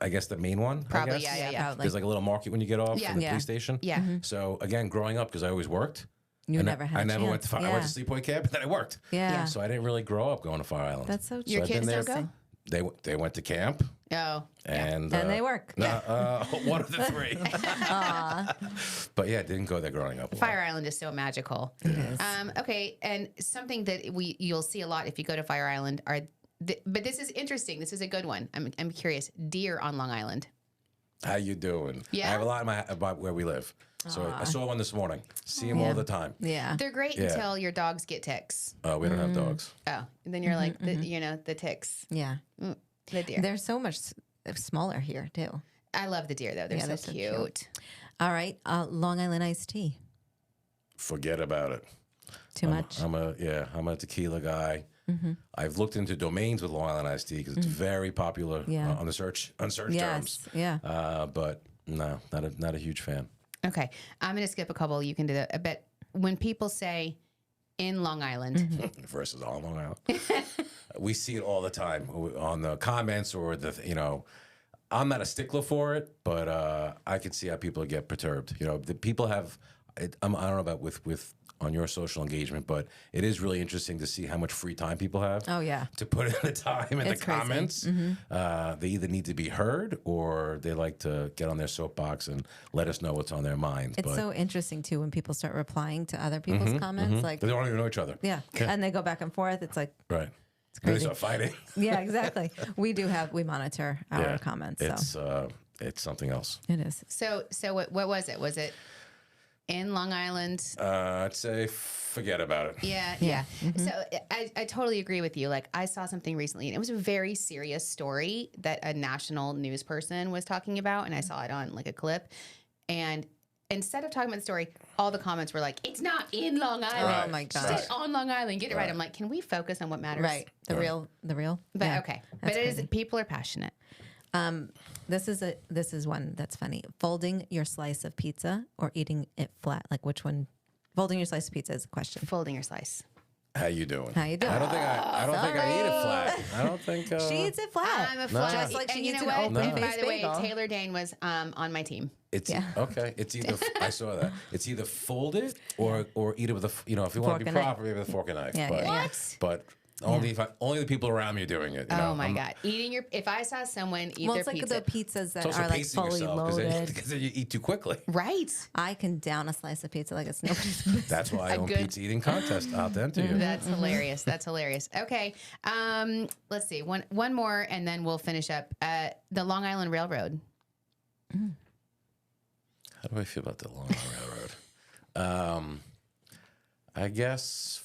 I guess the main one. Probably. I guess. Yeah. Probably. There's like a little market when you get off Yeah. from the Yeah. police station. Yeah. So again, growing up, because I always worked. You and never had. I a never went to chance. I went to Sleepaway Camp, and then I worked. Yeah. Yeah. So I didn't really grow up going to Fire Island. That's so true. Your I've kids been still there. go? They went to camp, Oh, And they work. One of the three. But yeah, didn't go there growing up. Fire Island is so magical. It is. Okay, and something that you'll see a lot if you go to Fire Island are, but this is interesting. This is a good one. I'm curious. Deer on Long Island. How you doing? Yeah. I have a lot about where we live. So I saw one this morning. See them all the time. Yeah. They're great until your dogs get ticks. We don't have dogs. Oh, and then you're like, the ticks. Yeah. The deer. They're so much smaller here, too. I love the deer, though. They're so cute. All right. Long Island iced tea. Forget about it. Too much? I'm a tequila guy. I've looked into domains with Long Island iced tea because it's very popular on search terms. Yeah. But no, not a huge fan. Okay. I'm going to skip a couple. You can do that. But when people say in Long Island versus on Long Island, we see it all the time on the comments or I'm not a stickler for it, but I can see how people get perturbed. The people have, I don't know about with on your social engagement, but it is really interesting to see how much free time people have. Oh, yeah. To put in the time in It's the crazy. comments. They either need to be heard or they like to get on their soapbox and let us know what's on their mind. It's so interesting, too, when people start replying to other people's comments. Like, they don't even know each other. yeah. And they go back and forth. It's like, Right. it's Then they crazy. start fighting. Yeah, exactly. We monitor our comments. So It's something else. it is. So what was it? Was it in Long Island? I'd say forget about it. Yeah. So I totally agree with you. Like I saw something recently and it was a very serious story that a national news person was talking about. And I saw it on like a clip. And instead of talking about the story, all the comments were like, it's not in Long Island. Right. Oh, my Sit gosh. on Long Island. Get it right. I'm like, can we focus on what matters? Right. The real. But Yeah. okay. That's But it is, crazy. people are passionate. This is one that's funny. Folding your slice of pizza or eating it flat. Like which one? Folding your slice of pizza is a question. Folding your slice. How you doing? How you doing? I don't think I eat it flat. I don't think She eats it flat. I'm a flat. Just like and she you eats know an what? open And by faced the way, bagel. Taylor Dane was on my team. It's Yeah. okay. It's either I saw that. It's either fold it or eat it with if you want Fork to be and knife. proper, maybe with a fork and knife. Yeah, but yeah, yeah. What? only only the people around me are doing it. Oh my God. If I saw someone eat Well, their it's like pizza. the pizzas that It's also are like pacing fully yourself loaded. because then you eat too quickly. Right. I can down a slice of pizza like it's nobody's business. That's why I A own good- pizza eating contest out there to you. That's hilarious. That's hilarious. Okay. Let's see. One more and then we'll finish up. The Long Island Railroad. How do I feel about the Long Island Railroad? I guess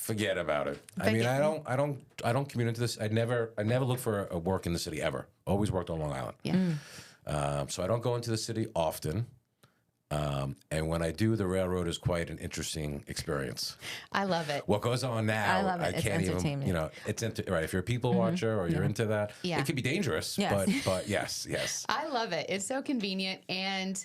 forget about it. I mean, I don't commute into this. I never look for a work in the city ever. Always worked on Long Island. Yeah. So I don't go into the city often. And when I do, the railroad is quite an interesting experience. I love it. What goes on now, I love it. It's can't even, entertainment. it's right. If you're a people watcher or you're into that, Yeah. it could be dangerous, Yes. but yes. I love it. It's so convenient. And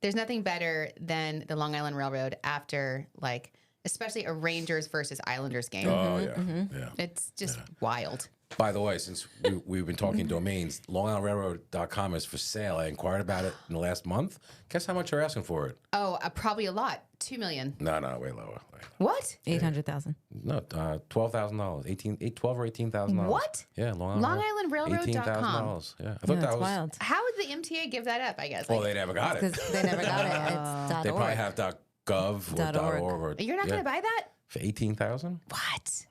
there's nothing better than the Long Island Railroad after, like, especially a Rangers versus Islanders game. Oh, yeah. It's just wild. By the way, since we've been talking domains, LongIslandRailroad.com is for sale. I inquired about it in the last month. Guess how much you're asking for it? Oh, probably a lot. 2 million. No, way lower. What? 800,000. No, $12,000. 12 or $18,000. What? Yeah, LongIslandRailroad.com. $18,000. Yeah, I thought Yeah, that that's was wild. How would the MTA give that up, I guess? Well, Like, they never got it. Because they never got it. It's They probably .org. have .gov or .org. Or, you're not going to buy that? for 18,000. What?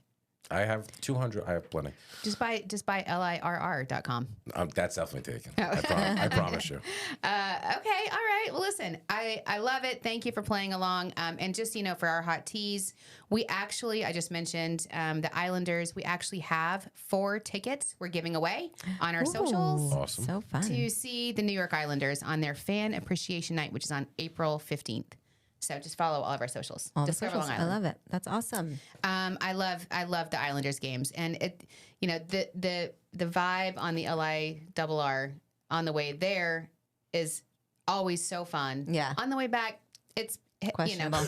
I have 200. I have plenty. Just buy LIRR.com. That's definitely taken. I promise you. Okay, all right. Well, listen, I love it. Thank you for playing along. And just so you know, for our hot teas, I just mentioned the Islanders. We actually have 4 tickets we're giving away on our socials Awesome. So fun. to see the New York Islanders on their Fan Appreciation Night, which is on April 15th. So just follow all of our socials. All the Discover socials. Long I Island. love it. That's awesome. I love the Islanders games, and it, the vibe on the LIRR on the way there is always so fun. Yeah. On the way back, it's Questionable.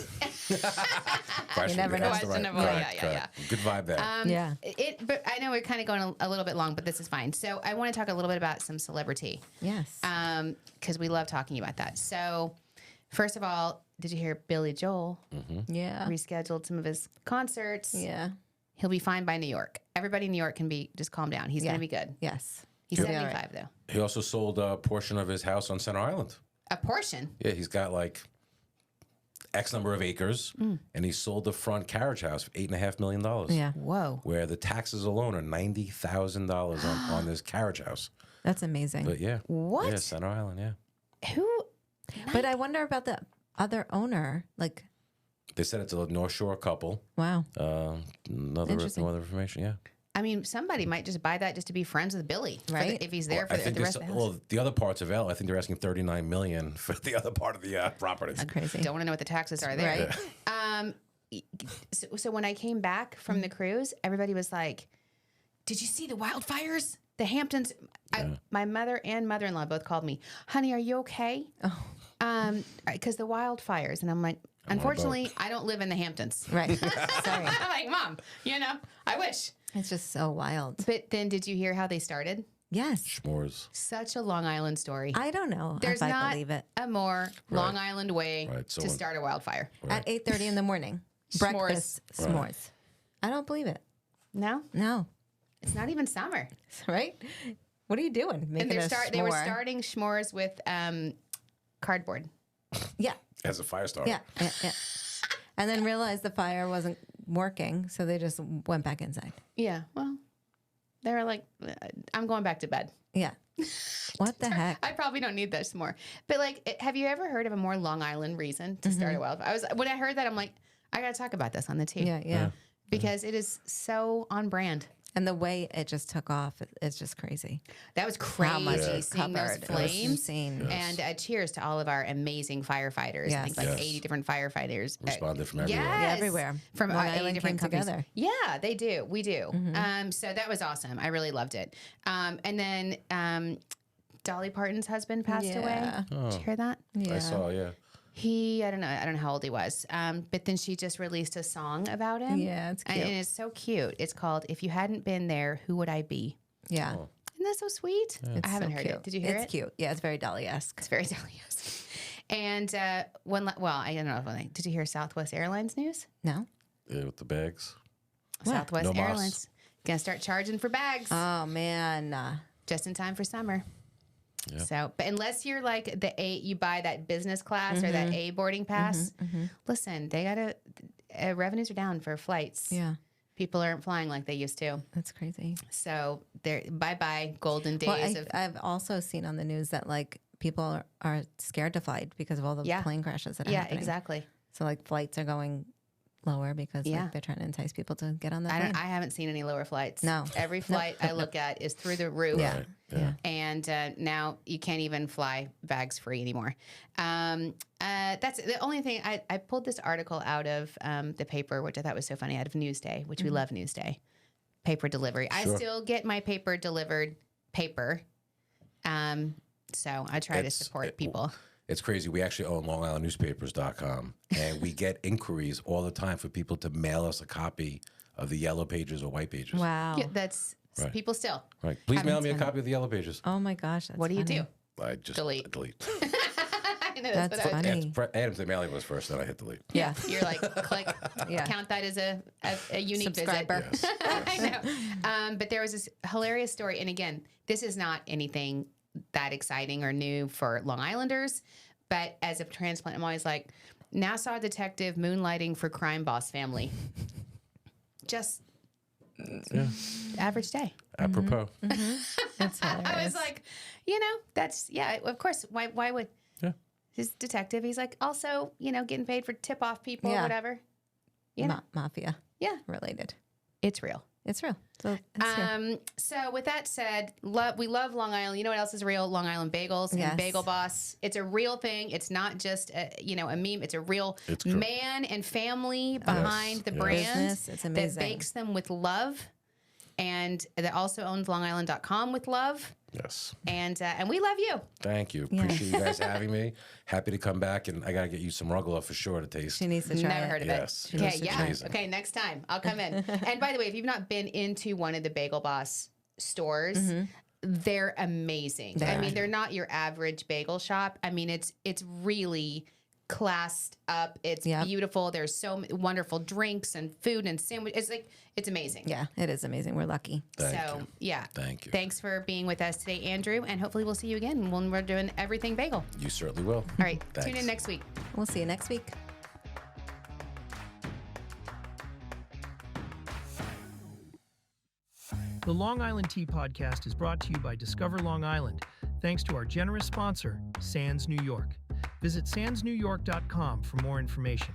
Question. never know. That's the Questionable. correct. Yeah. Good vibe there. Yeah. But I know we're kind of going a little bit long, but this is fine. So I want to talk a little bit about some celebrity, Yes. because we love talking about that. So first of all, did you hear Billy Joel Yeah. rescheduled some of his concerts? Yeah. He'll be fine by New York. Everybody in New York can just calm down. He's going to be good. Yes. He's He'll be all 75 though. He also sold a portion of his house on Center Island. A portion. Yeah, he's got like X number of acres, and he sold the front carriage house for $8.5 million. Yeah. Whoa. Where the taxes alone are $90,000 on this carriage house. That's amazing. But yeah. What? Yeah, Center Island, yeah. Who? But I wonder about the other owner. Like, They said it's a North Shore couple. wow. No other information, yeah. I mean, somebody might just buy that just to be friends with Billy, Right. if he's there I for think the rest of the house. well, the other part's available. I think they're asking $39 million for the other part of the property. That's crazy. Don't want to know what the taxes are there. Right. So when I came back from the cruise, everybody was like, "Did you see the wildfires? The Hamptons?" My mother and mother-in-law both called me, "Honey, are you okay?" Oh. Because the wildfires, and I'm like, unfortunately, I don't live in the Hamptons. Right. Sorry. I'm like, Mom, I wish. It's just so wild. But then, did you hear how they started? Yes. S'mores. Such a Long Island story. I don't know There's if I not believe it. a more Long Island way So to start a wildfire. At 8:30 in the morning. Breakfast s'mores. I don't believe it. No, No. it's not even summer. Right? What are you doing? Making And a they were s'more? starting s'mores with cardboard. Yeah. As a fire starter. Yeah. And then realized the fire wasn't working, so they just went back inside. Yeah, well, they were like, I'm going back to bed. Yeah. What the heck? I probably don't need this more. But like, have you ever heard of a more Long Island reason to start a wildfire? When I heard that, I'm like, I got to talk about this on the tape. Yeah. Because it is so on brand. And the way it just took off, it's just crazy. That was crazy. How much it Seeing those covered. It was flames. insane. And cheers to all of our amazing firefighters. I think like 80 different firefighters. Responded from everywhere. Yes. Yeah, everywhere. From Long 80 Island different came companies. together. Yeah, they do. We do. So that was awesome. I really loved it. And then Dolly Parton's husband passed away. Did you hear that? Yeah. I saw, yeah. I don't know how old he was. But then she just released a song about him. Yeah, it's cute. And it's so cute. It's called "If You Hadn't Been There, Who Would I Be?" Yeah. Isn't that so sweet? I haven't heard it. Did you hear it? It's cute. Yeah, it's very Dolly-esque. It's very Dolly-esque. And I don't know if did you hear Southwest Airlines news? No? Yeah, with the bags. Southwest No mas. Airlines gonna start charging for bags Oh, man. just in time for summer. Yeah. So, but unless you're like you buy that business class or that A boarding pass, listen, they gotta revenues are down for flights. Yeah. People aren't flying like they used to. That's crazy. So they're bye golden days Well, of I've also seen on the news that, like, people are scared to fly because of all the plane crashes that are happening. exactly. So, like, flights are going lower because like, they're trying to entice people to get on the plane. I haven't seen any lower flights. No. Every flight I look at is through the roof. Yeah. Right. Yeah. And now you can't even fly bags free anymore. That's the only thing. I pulled this article out of the paper, which I thought was so funny, out of Newsday, which we love Newsday. Paper delivery. I still get my paper delivered paper. So I try to support people. It's crazy. We actually own LongIslandNewspapers.com, and we get inquiries all the time for people to mail us a copy of the Yellow Pages or White Pages. Wow. Yeah, that's Right. people still. Right. Please Haven't mail me a done copy of the Yellow Pages. Oh, my gosh. That's What do you funny. do? I just Delete. I know That's what I would do. funny. Adam's the mailing was first, then I hit delete. Yeah. You're like, click, Yeah. count that as a unique Subscriber. visit. Yes. I know. But there was this hilarious story. And again, this is not anything that exciting or new for Long Islanders. But as a transplant, I'm always like, Nassau detective moonlighting for crime boss family. Just average day. Apropos. That's hilarious. I was like, that's, of course. Why would his detective? He's like, also, getting paid for tip off people, Yeah. whatever. Mafia Yeah. related. It's real. It's real. So it's here. So with that said, we love Long Island. You know what else is real? Long Island Bagels Yes. and Bagel Boss. It's a real thing. It's not just a meme. It's a real man and family behind the brand Business. It's that amazing. bakes them with love, and that also owns LongIsland.com with love. Yes. And we love you. Thank you. Yeah. Appreciate you guys having me. Happy to come back, and I got to get you some Rugolo for sure to taste. She needs to try Never it. heard of Yes. it. Okay, Yes, it's yeah. amazing. Okay, next time I'll come in. And by the way, if you've not been into one of the Bagel Boss stores, they're amazing. They I are. mean, they're not your average bagel shop. I mean, it's really classed up. It's beautiful. There's so wonderful drinks and food and sandwich. It's amazing. Yeah, it is amazing. We're lucky. Thank you. Thank you. Thanks for being with us today, Andrew. And hopefully we'll see you again when we're doing Everything Bagel. You certainly will. All right. Tune in next week. We'll see you next week. The Long Island Tea Podcast is brought to you by Discover Long Island, thanks to our generous sponsor, Sands New York. Visit sandsnewyork.com for more information.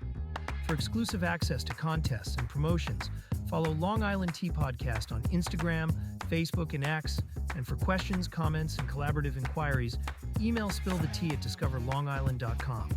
For exclusive access to contests and promotions, follow Long Island Tea Podcast on Instagram, Facebook, and X. And for questions, comments, and collaborative inquiries, email spillthetea@discoverlongisland.com.